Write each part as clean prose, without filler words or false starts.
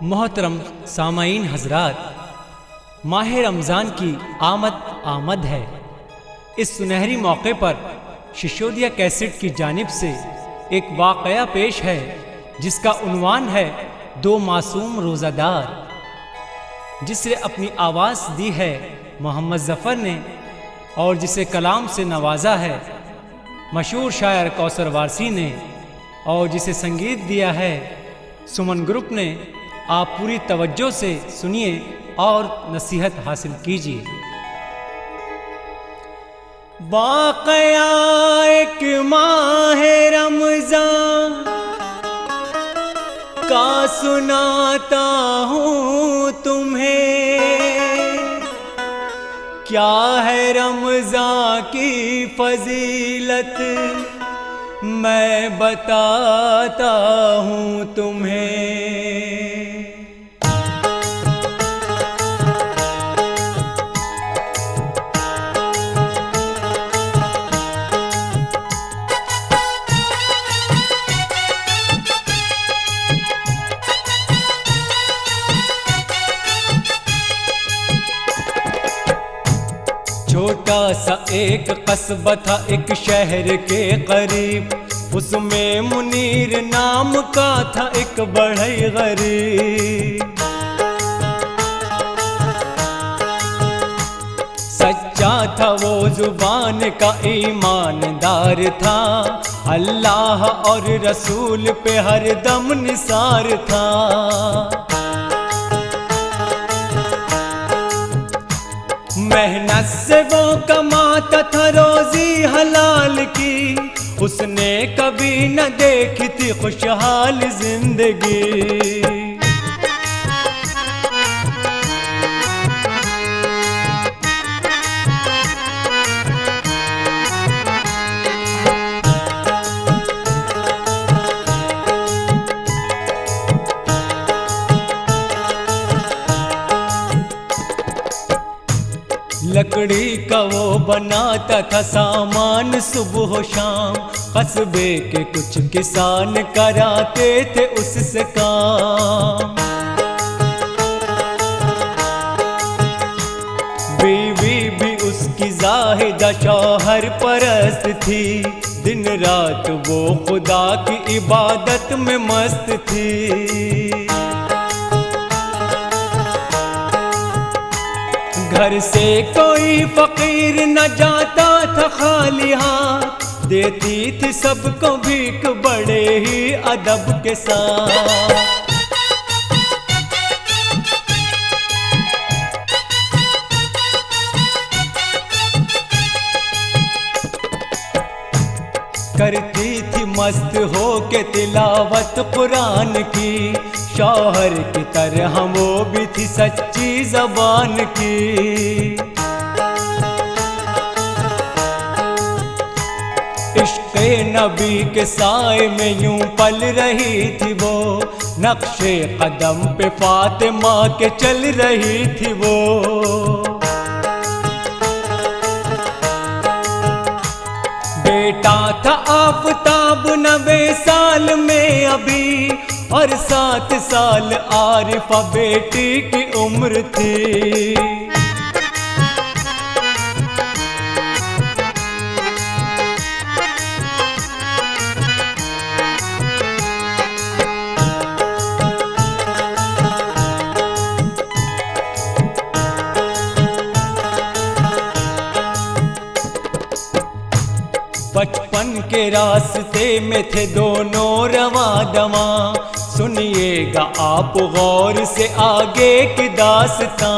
मोहतरम सामाईन हजरात, माह रमज़ान की आमद है। इस सुनहरी मौके पर शिशोदिया कैसेट की जानिब से एक वाक़या पेश है जिसका उन्वान है दो मासूम रोज़ादार, जिसे अपनी आवाज़ दी है मोहम्मद ज़फ़र ने और जिसे कलाम से नवाजा है मशहूर शायर कौसर वारसी ने और जिसे संगीत दिया है सुमन ग्रुप ने। आप पूरी तवज्जो से सुनिए और नसीहत हासिल कीजिए। वाक़या एक माह रमज़ान का सुनाता हूँ तुम्हें, क्या है रमज़ान की फजीलत मैं बताता हूँ तुम्हें। छोटा सा एक कस्बा था एक शहर के करीब, उसमें मुनीर नाम का था एक बढ़ई गरीब। सच्चा था वो जुबान का ईमानदार था, अल्लाह और रसूल पे हर दम निसार था। मेहनत से वो कमाता था रोजी हलाल की, उसने कभी न देखी थी खुशहाल जिंदगी। लकड़ी का वो बनाता था सामान सुबह शाम, कस्बे के कुछ किसान कराते थे उससे काम। बीवी भी उसकी जाहिदा शौहर परस्त थी, दिन रात वो खुदा की इबादत में मस्त थी। घर से कोई फकीर न जाता था खाली हाथ, देती थी सबको भीख बड़े ही अदब के साथ। करती थी मस्त हो के तिलावत कुरान की, शौहर की तरह वो भी थी सच्ची ज़बान की। इश्क़े नबी के साए में यूं पल रही थी वो, नक्शे कदम पे फातिमा के चल रही थी वो। बेटा था आफताब 90 साल में अभी, और 7 साल आरिफा बेटी की उम्र थी। बचपन के रास्ते में थे दोनों रवा दवा, सुनिएगा आप गौर से आगे की दास्तां।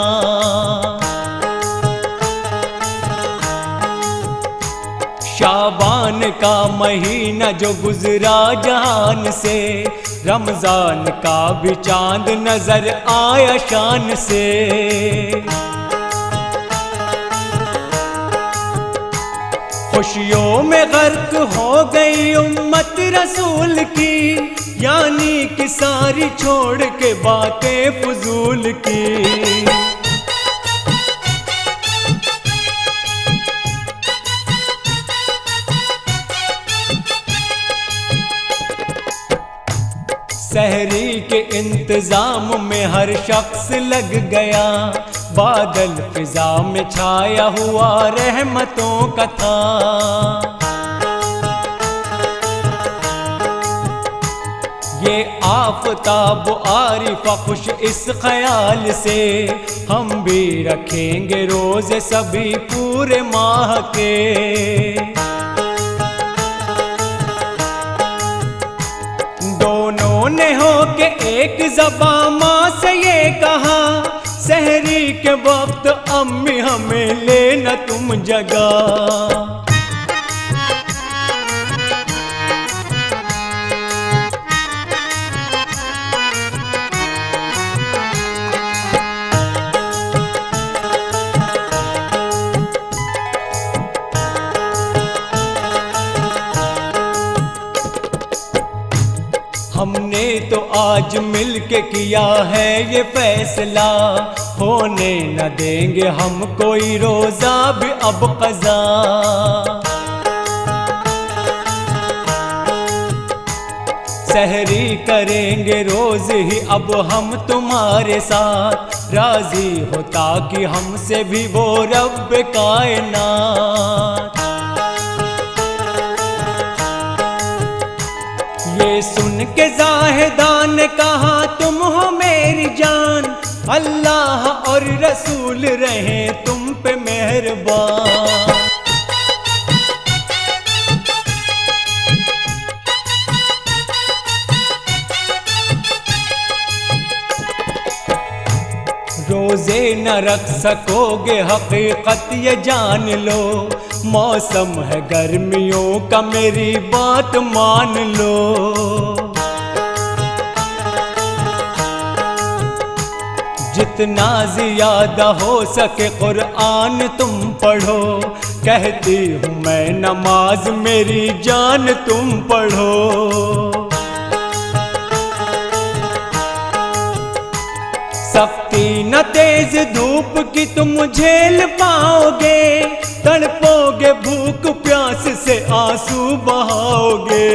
शाबान का महीना जो गुजरा जहान से, रमजान का भी चांद नजर आया शान से। खुशियों में गर्क हो गई उम्मत रसूल की, यानी कि सारी छोड़ के बातें फजूल की। सहरी के इंतजाम में हर शख्स लग गया, बादल फिजा में छाया हुआ रहमतों का था। ये आफताब आरिफा खुश इस ख्याल से, हम भी रखेंगे रोजे सभी पूरे माह के। दोनों ने हो के एक ज़बान माँ से ये कहा, सहरी के वक्त अम्मी हमें लेना तुम जगा। हमने तो आज मिलके किया है ये फैसला, होने न देंगे हम कोई रोजा भी अब क़ज़ा। सहरी करेंगे रोज ही अब हम तुम्हारे साथ, राजी हो ताकि हमसे भी वो रब कायनात। ये सुन के ज़ाहिदा ने कहा तुम हो मेरी जान, अल्लाह और रसूल रहे तुम पे मेहरबान। रोजे न रख सकोगे हकीकत ये जान लो, मौसम है गर्मियों का मेरी बात मान लो। जितना ज़्यादा हो सके कुरान तुम पढ़ो, कहती हूँ मैं नमाज मेरी जान तुम पढ़ो। सख्ती न तेज धूप की तुम झेल पाओगे, तड़पोगे भूख प्यास से आंसू बहाओगे।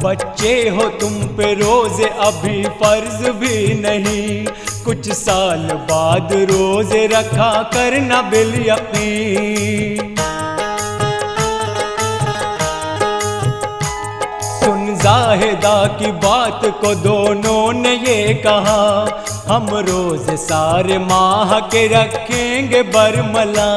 बच्चे हो तुम पे रोजे अभी फर्ज भी नहीं, कुछ साल बाद रोजे रखा करना बिल यकीन। सुन ज़ाहिदा की बात को दोनों ने ये कहा, हम रोजे सारे माह के रखेंगे बरमला।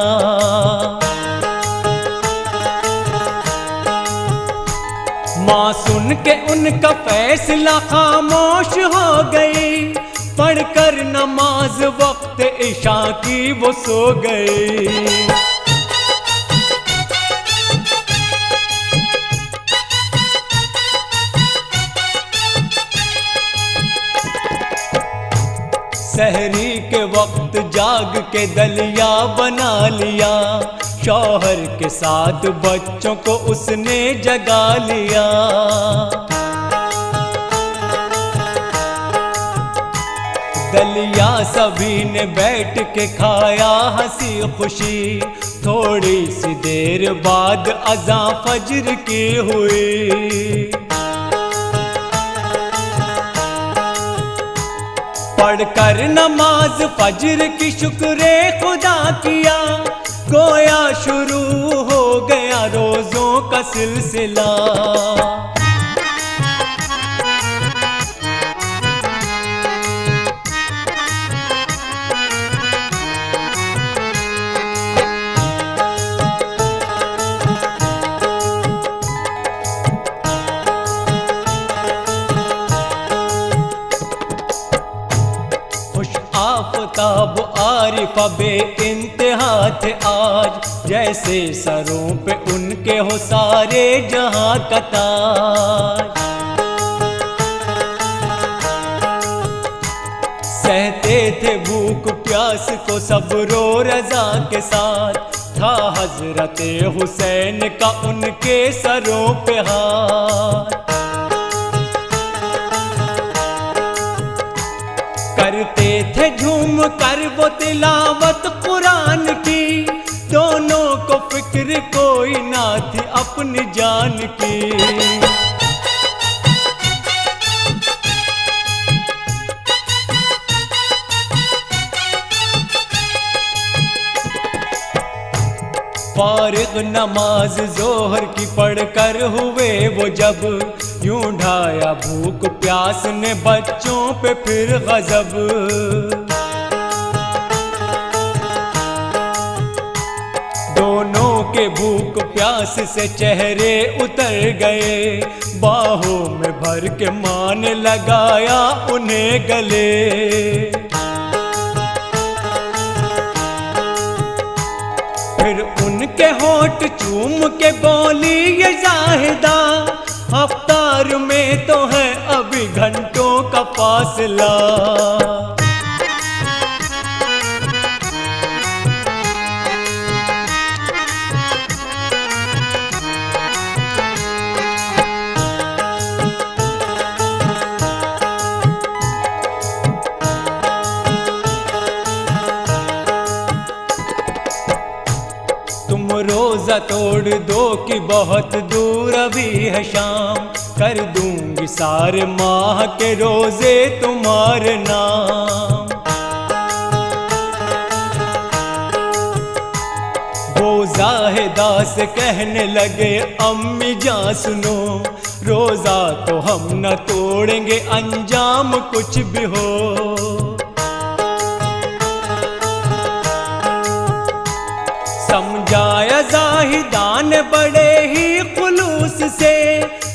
माँ सुन के उनका फैसला खामोश हो गई, पढ़कर नमाज वक्त इशा की वो सो गई। सहरी के वक्त जाग के दलिया बना लिया, शौहर के साथ बच्चों को उसने जगा लिया। दलिया सभी ने बैठ के खाया हंसी खुशी, थोड़ी सी देर बाद अज़ां फज्र की हुई। पढ़कर नमाज फज्र की शुक्रे खुदा किया, गोया शुरू हो गया रोजों का सिलसिला। आफताब आरिफा बे इंतहा थे आज, जैसे सरों पे उनके हो सारे जहां का ताज। सहते थे भूख प्यास को सब्रो रजा के साथ, था हजरत हुसैन का उनके सरों पे हाथ। करते थे झूम कर वो तिलावत कुरान की, दोनों को फिक्र कोई ना थी अपनी जान की। फारिग नमाज जोहर की पढ़कर हुए वो जब, यूं ढाया भूख प्यास ने बच्चों पे फिर गजब। दोनों के भूख प्यास से चेहरे उतर गए, बाहों में भर के मां ने लगाया उन्हें गले। फिर उनके होठ चूम के बोली ये जाहिदा, अफ्तार में तो है अभी घंटों का फासला। रोजा तोड़ दो कि बहुत दूर अभी है शाम, कर दूंगी सारे माह के रोजे तुम्हारे नाम। वो जाहिदा से कहने लगे अम्मी जान सुनो, रोजा तो हम न तोड़ेंगे अंजाम कुछ भी हो। समझाया जाहिदान बड़े ही खुलूस से,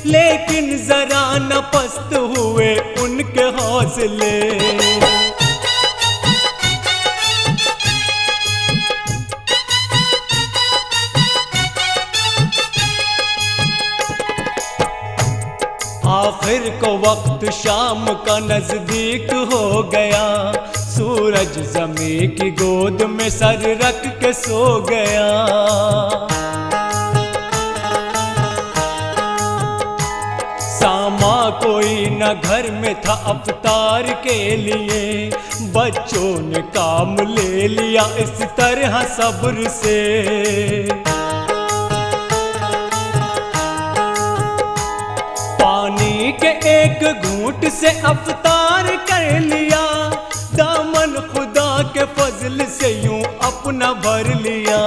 लेकिन जरा न पस्त हुए उनके हौसले। आखिर को वक्त शाम का नजदीक हो गया, सूरज ज़मीं की गोद में सर रख के सो गया। सामा कोई न घर में था अफ्तार के लिए, बच्चों ने काम ले लिया इस तरह सब्र से। पानी के एक घूंट से अफ्तार कर लिया, दामन खुदा के फजल से यूं अपना भर लिया।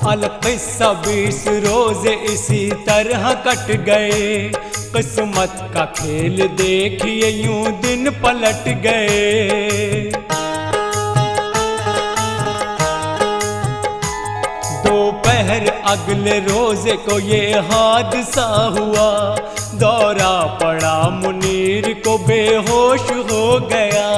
अलक़िस्सा 20 रोजे इसी तरह कट गए, किस्मत का खेल देखिए यूं दिन पलट गए। दोपहर अगले रोजे को ये हादसा हुआ, दौरा पड़ा मुनीर को बेहोश हो गया।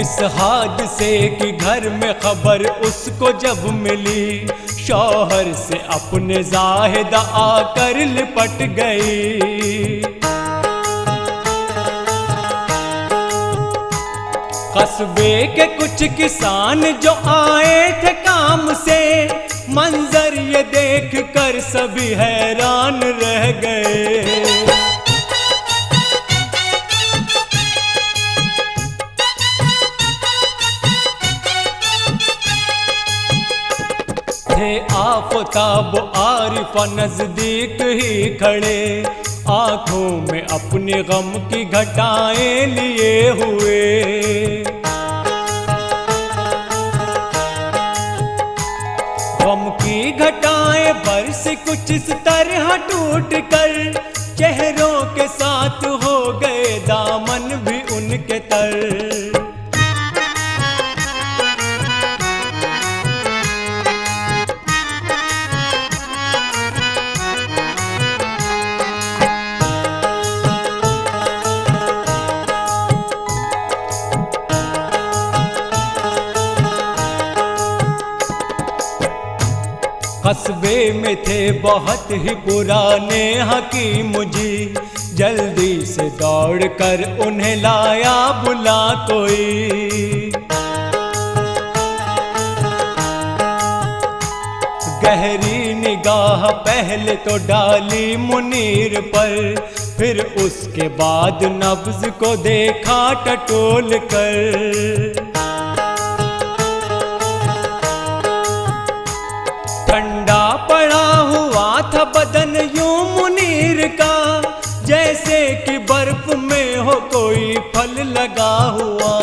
इस हादसे की घर में खबर उसको जब मिली, शौहर से अपने जाहिदा आकर लिपट गई। कस्बे के कुछ किसान जो आए थे काम से, मंजर ये देख कर सभी हैरान रह गए। आफताब आरिफा नजदीक ही खड़े, आंखों में अपने गम की घटाएं लिए हुए। गम की घटाएं बरस कुछ इस तरह टूट कर, चेहरों के साथ हो गए दामन भी उनके तर। कस्बे में थे बहुत ही पुराने हकीम जी, जल्दी से दौड़ कर उन्हें लाया बुला कोई। गहरी निगाह पहले तो डाली मुनीर पर, फिर उसके बाद नब्ज को देखा टटोल कर। ठंडा पड़ा हुआ था बदन यूं मुनीर का, जैसे कि बर्फ में हो कोई फल लगा हुआ।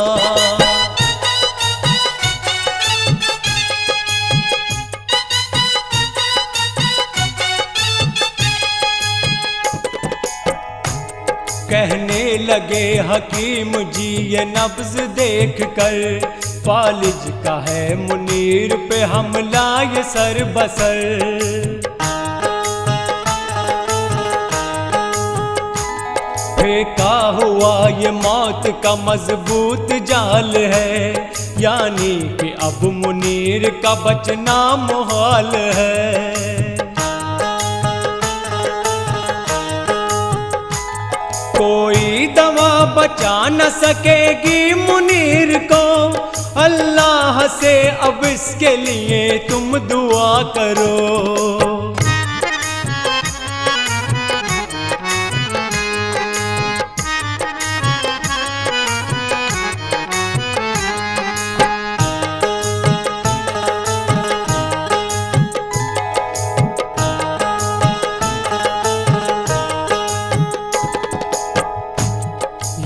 कहने लगे हकीम जी ये नब्ज देख कर, फालिज का है मुनीर पे हमला ये सर बसर। फेंका हुआ ये मौत का मजबूत जाल है, यानी कि अब मुनीर का बचना मुहाल है। कोई दवा बचा न सकेगी मुनीर को, अल्लाह से अब इसके लिए तुम दुआ करो।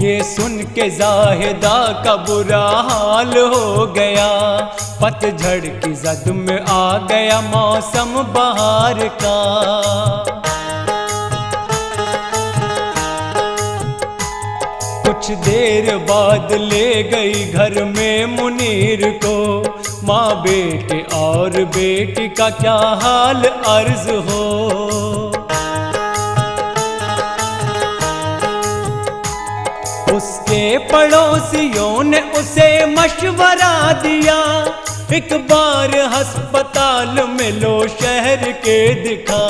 ये सुन के जाहिदा का बुरा हाल हो गया, पतझड़ की जद में आ गया मौसम बहार का। कुछ देर बाद ले गई घर में मुनीर को, माँ बेटे और बेटी का क्या हाल अर्ज हो। उसके पड़ोसियों ने उसे मशवरा दिया, एक बार अस्पताल में लो शहर के दिखा।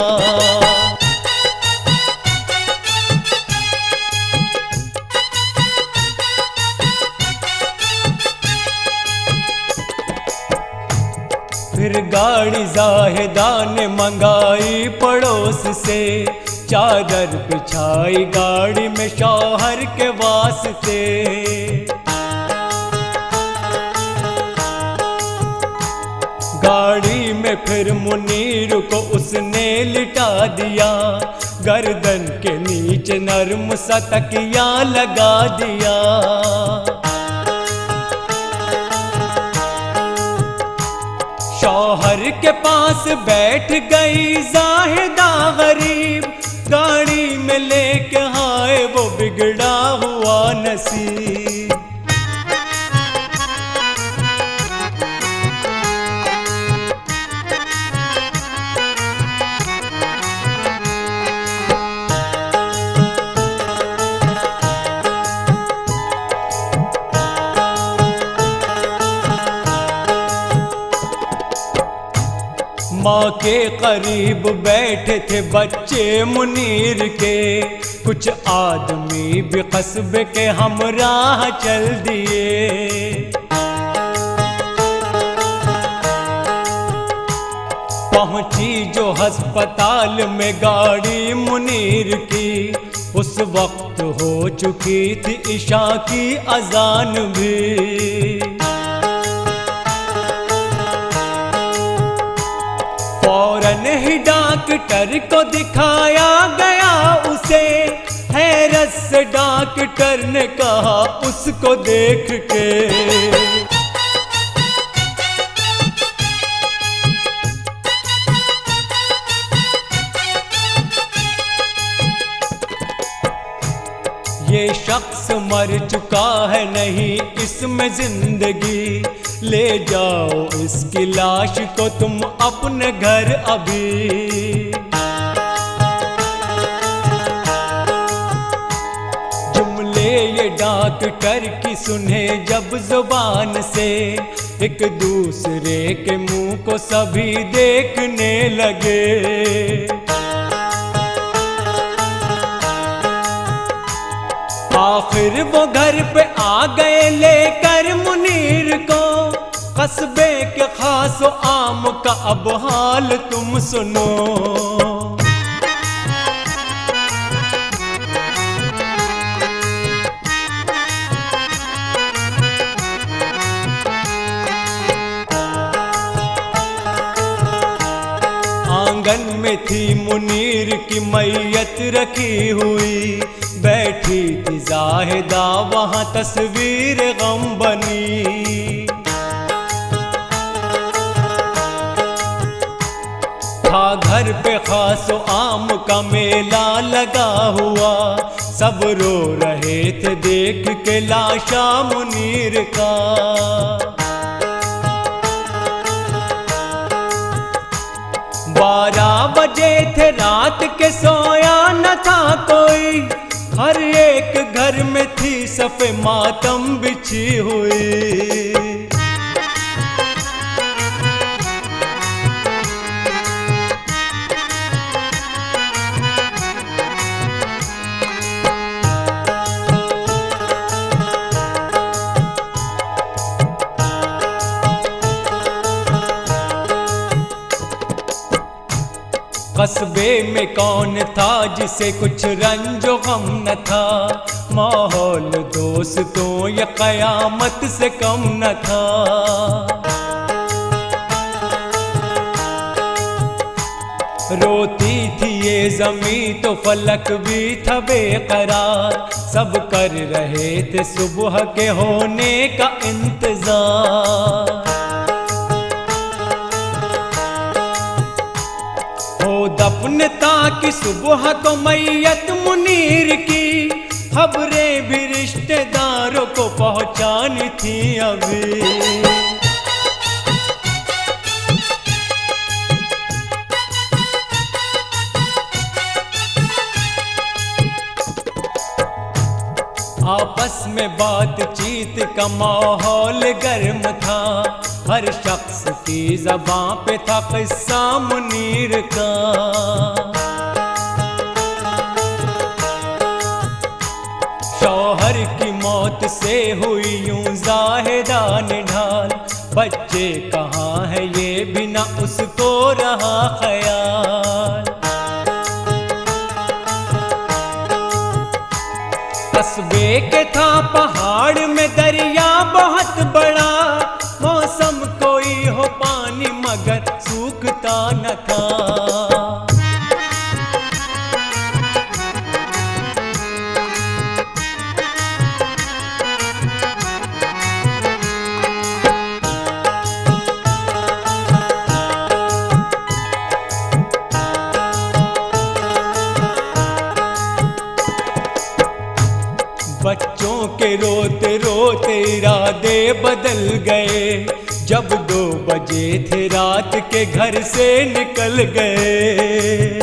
फिर गाड़ी जाहिदा ने मंगाई पड़ोस से, चादर बिछाई गाड़ी में शौहर के वास्ते। गाड़ी में फिर मुनीर को उसने लिटा दिया, गर्दन के नीचे नर्म सा तकिया लगा दिया। शौहर के पास बैठ गई जाहिदा गरीब, गाड़ी में लेके आए वो बिगड़ा हुआ नसीब। माँ के करीब बैठे थे बच्चे मुनीर के, कुछ आदमी भी कस्बे के हमराह चल दिए। पहुंची जो अस्पताल में गाड़ी मुनीर की, उस वक्त हो चुकी थी इशा की अजान भी। फौरन ही डॉक्टर को दिखाया गया उसे, हैरत से डॉक्टर ने कहा उसको देख के, ये शख्स मर चुका है नहीं इसमें जिंदगी, ले जाओ इसकी लाश को तुम अपने घर अभी। जुमले ये डॉक्टर की सुने जब जुबान से, एक दूसरे के मुंह को सभी देखने लगे। आखिर वो घर पे आ गए लेकर मुनीर को, कस्बे के खासो आम का अब हाल तुम सुनो। आंगन में थी मुनीर की मैयत रखी हुई, बैठी थी जाहिदा वहां तस्वीर गम बनी। था घर पे खासो आम का मेला लगा हुआ, सब रो रहे थे देख के लाशा मुनीर का। 12 बजे थे रात के, सोया न था कोई, हर एक घर में थी सफ़े मातम बिछी हुई। कस्बे में कौन था जिसे कुछ रंजो गम न था, माहौल दोस्तों या कयामत से कम न था। रोती थी ये ज़मीं तो फलक भी था बेकरार, सब कर रहे थे सुबह के होने का इंतजार। दफन ताकि सुबह को मैयत मुनीर की, खबरें भी रिश्तेदारों को पहुंचानी थी अभी। आपस में बातचीत का माहौल गर्म था, हर शख्स की ज़बां पे था किस्सा मुनीर का। शौहर की मौत से हुई यूं ज़ाहिदा निढाल, बच्चे कहाँ है ये भी ना उसको रहा ख्याल। कस्बे के था पहाड़ में दरिया बहुत बड़ा, मौसम कोई हो पानी मगर सूखता न था। बच्चों के रोते रोते इरादे बदल गए, जब 2 बजे थे रात के घर से निकल गए।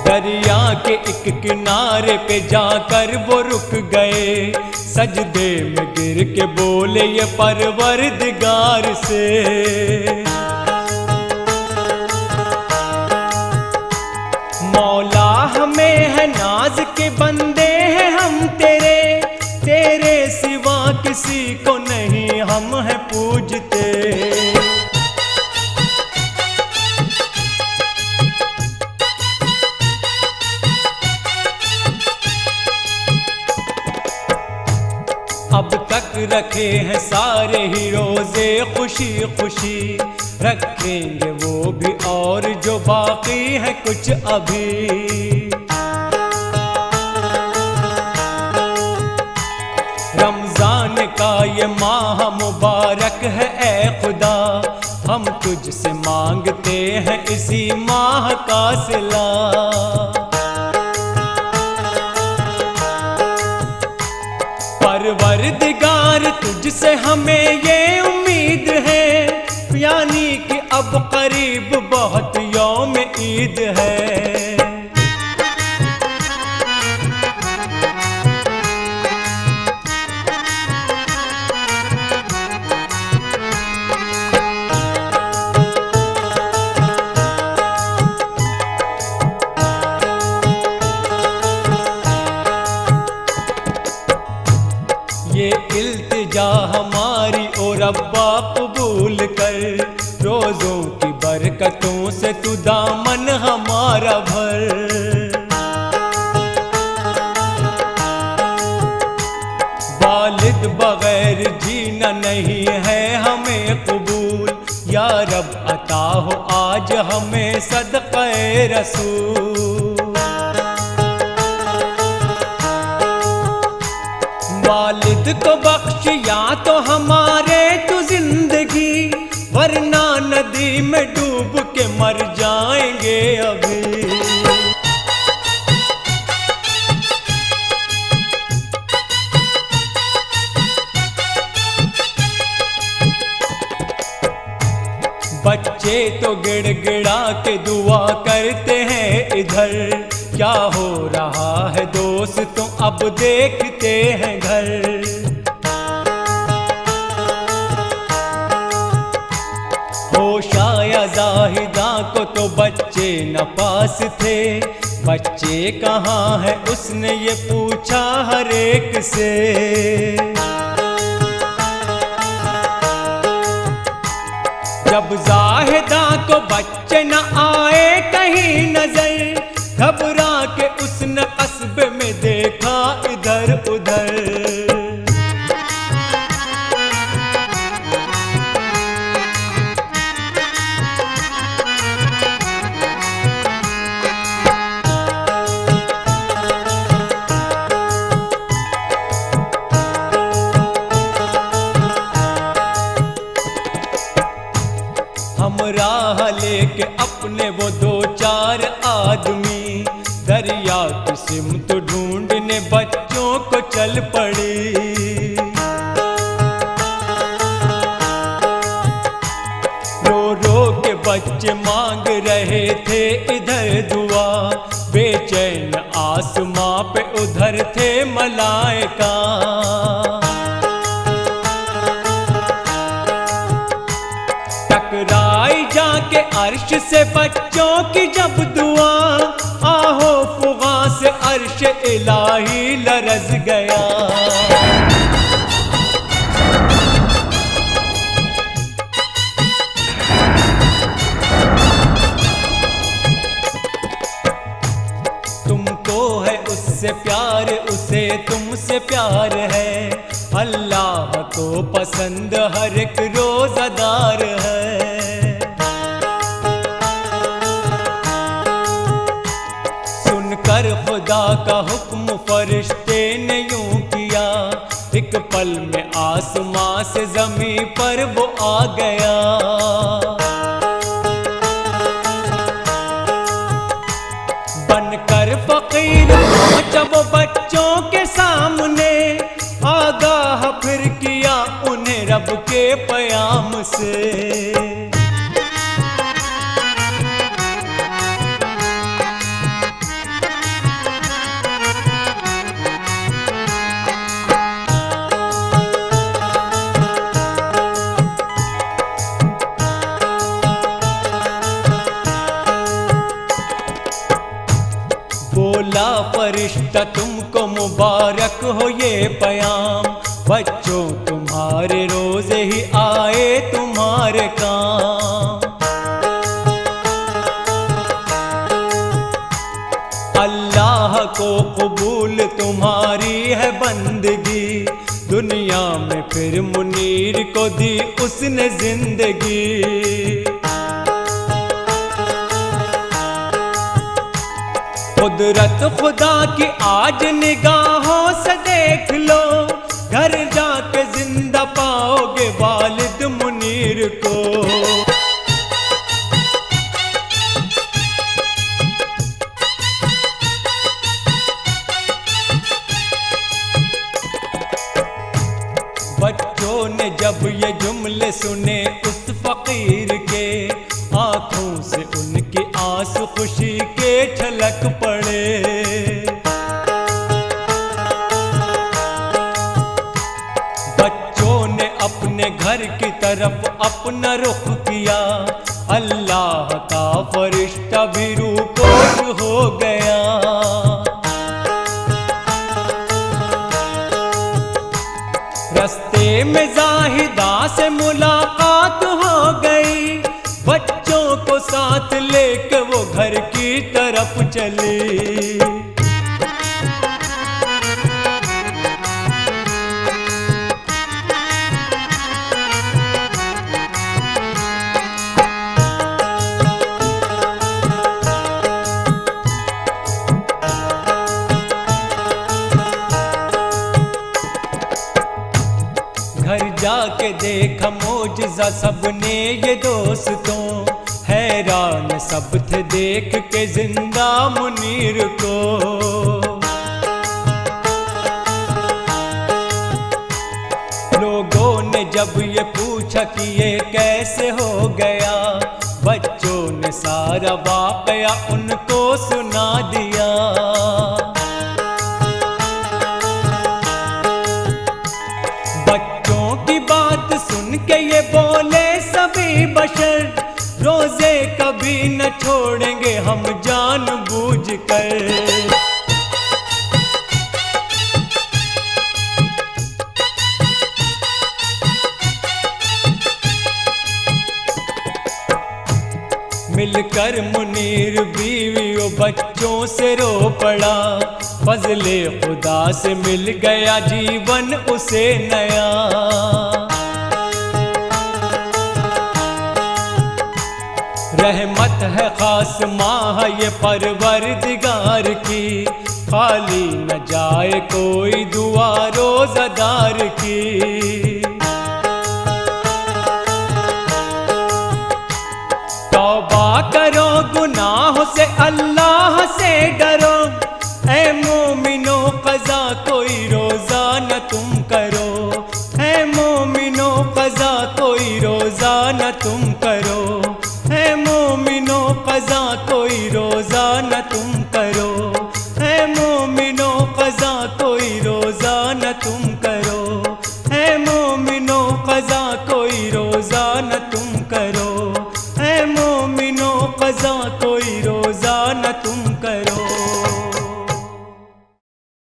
दरिया के एक किनारे पे जाकर वो रुक गए, सजदे में गिर के बोले ये परवरदिगार से। मौला हमें है नाज के बंदे हैं हम तेरे, तेरे सिवा किसी को नहीं हम हैं पूजते। अब तक रखे हैं सारे ही रोजे खुशी खुशी, रखेंगे वो भी और जो बाकी है कुछ अभी। रमजान का ये माह मुबारक है ए खुदा, हम तुझसे मांगते हैं इसी माह का सिला। परवरदिगार तुझसे हमें ये उम्मीद है, यानी कि अब करीब बहुत यौम ईद है। दुआ हमारी ओ रब्बा कबूल कर, रोज़ों की बरकतों से तू दामन हमारा भर। वालिद बगैर जीना नहीं है हमें कबूल, या रब अता हो आज हमें सदक़े रसूल। वालिद को बख्श या तो हमारे तू जिंदगी, वरना नदी में डूब के मर जाएंगे अभी। बच्चे तो गिड़गिड़ा के दुआ करते हैं इधर, क्या हो रहा है दोस्तों अब देखते हैं घर। होशा या जाहिदा को तो बच्चे न पास थे, बच्चे कहाँ है उसने ये पूछा हर एक से। जब जाहिदा को बच्चे न आए कहीं नजर, घबरा के उसने कस्बे में देखा इधर उधर। हम राह लेके अपने वो दो चार आदमी, दरिया की सिमत ढूंढने बच्चों को चल पड़ी। रो रो के बच्चे मांग रहे थे इधर दुआ, बेचैन आसमां पे उधर थे मलाइका। टकराई जाके अर्श से बच्चों की जब दुआ, आहो फुगा से अर्श इलाही लरज गया। तुमको है उससे प्यार, उसे तुमसे प्यार है, अल्लाह को पसंद हर एक रोज़ादार है। सुनकर खुदा का हुक्म फरिश्ते ने यूं किया, एक पल में आसमां से ज़मीं पर वो आ गया। बनकर फकीर पहुंचा वो बच्चों के सामने, आगाह फिर किया उन्हें रब के प्याम से। बोला फरिश्ता तुमको मुबारक हो ये प्याम, बच्चों तुम्हारे रोज़े ही आए तुम्हारे काम। अल्लाह को कबूल तुम्हारी है बंदगी, दुनिया में फिर मुनीर को दी उसने जिंदगी। कुदरत खुदा की आज निगाहों से देख लो, घर जाके जिंदा पाओगे वालिद मुनीर को। बच्चों ने जब ये जुमले सुने उस फकीर के, आंखों से उनकी आंसू खुशी के छलक पड़े। बच्चों ने अपने घर की तरफ अपना रुख किया, अल्लाह का फरिश्ता भी रूपोश हो गया। रास्ते में जाहिदा से मुलाकात हो गई, बच्चों को साथ लेके वो घर की तरफ चली। घर जाके देखा मौजज़ा सबने ये दोस्तों, हैरान सब थे देख के जिंदा मुनीर को। लोगों ने जब ये पूछा कि ये कैसे हो गया, बच्चों ने सारा वाकया उनको सुना दिया। बच्चों की बात सुन के ये बोले सभी बशर, रोजे कभी न छोड़ेंगे हम जानबूझकर। मिलकर मुनीर बीवी और बच्चों से रो पड़ा, फजले खुदा से मिल गया जीवन उसे नया। रहमत है खास माह ये परवरदिगार की, खाली न जाए कोई दुआ रोज़ादार की।